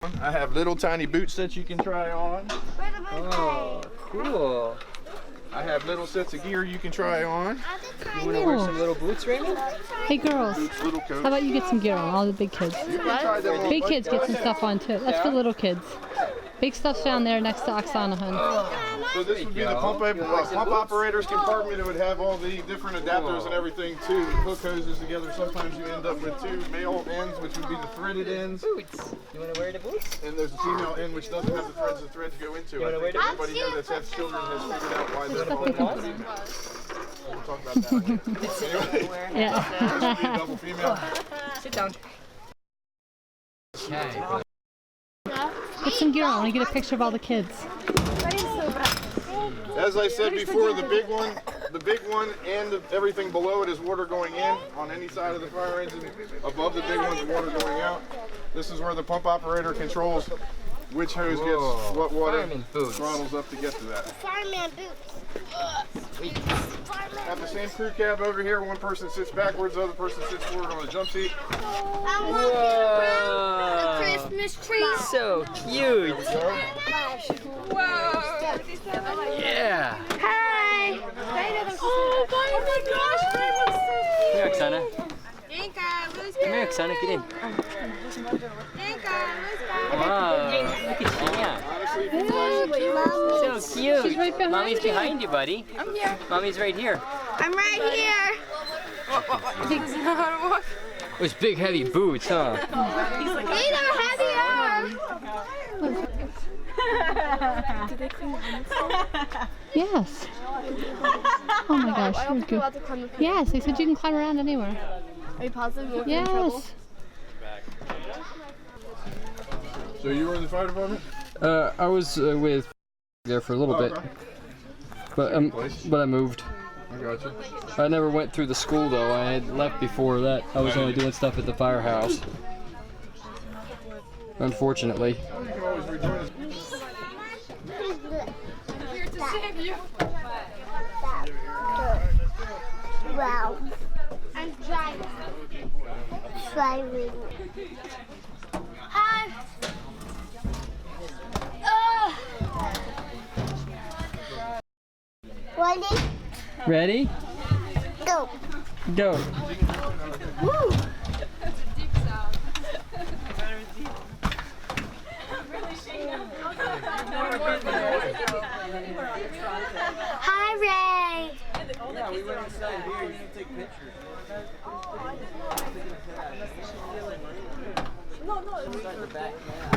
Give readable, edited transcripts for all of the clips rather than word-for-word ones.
I have little tiny boots that you can try on. Oh, cool. I have little sets of gear you can try on. You want to wear some little boots, Raymond? Hey girls, Boots, little coats. how about you get some gear on? All the big kids. You can try them on. Big kids get some stuff on too. That's for little kids. Big stuff's down there next to Oksana, hun. So this would be the pump operator's compartment. It would have all the different adapters and everything to hook hoses together. Sometimes you end up with two male ends, which would be the threaded ends. Boots. You want to wear the boots? And there's a female end which doesn't have the threads to go into. I think everybody here that's had children has figured out why they're called female. We'll talk about that later. Yeah. Double female. Sit down. Okay. Get some gear on. I want to get a picture of all the kids. As I said before, the big one and everything below it is water going in on any side of the fire engine. Above the big one's water going out. This is where the pump operator controls which hose gets what water. Fireman boots. Throttles up to get to that. Fireman boots. Sweet. Have the same crew cab over here. One person sits backwards, the other person sits forward on a jump seat. I want the Christmas tree. So cute. Whoa. Yeah. Hi. Oh my gosh. Come here, Oksana. Come here, Oksana. Get in. Wow. Look at you. Yeah. So cute. She's right behind Mommy's you. behind you, buddy. I'm here. Mommy's right here. I'm right here. He doesn't know how to walk. Those big heavy boots, huh? These are heavier. Did they clean the Yes. Oh my gosh, you're good. Yes, they said you can climb around anywhere. Are you positive you'll be in trouble? Yes. So you were in the fire department? I was with there for a little bit, but I moved. I got you. I never went through the school though. I had left before that. I was only doing stuff at the firehouse. Unfortunately. You can always rejoin us. Here to save you. Wow. I'm driving. Hi. Ready? Ready? Go. Go. Woo. Hi, Ray. Yeah, we went inside here. You can take pictures.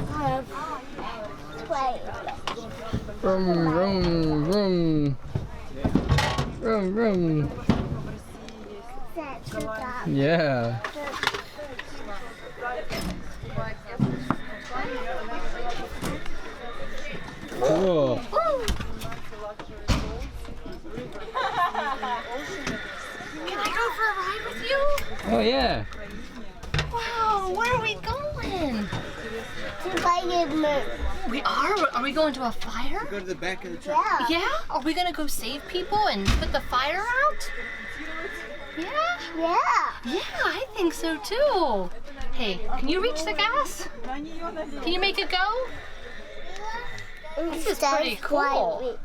I have 12. Vroom, vroom, vroom. Vroom, vroom. That's the dog. Yeah. Cool. Can I go for a ride with you? Oh yeah. Wow, where are we going? To fireman. We are? Are we going to a fire? Go to the back of the truck. Yeah. Yeah? Are we gonna go save people and put the fire out? Yeah? Yeah. Yeah, I think so too. Hey, can you reach the gas? Can you make it go? This is pretty cool.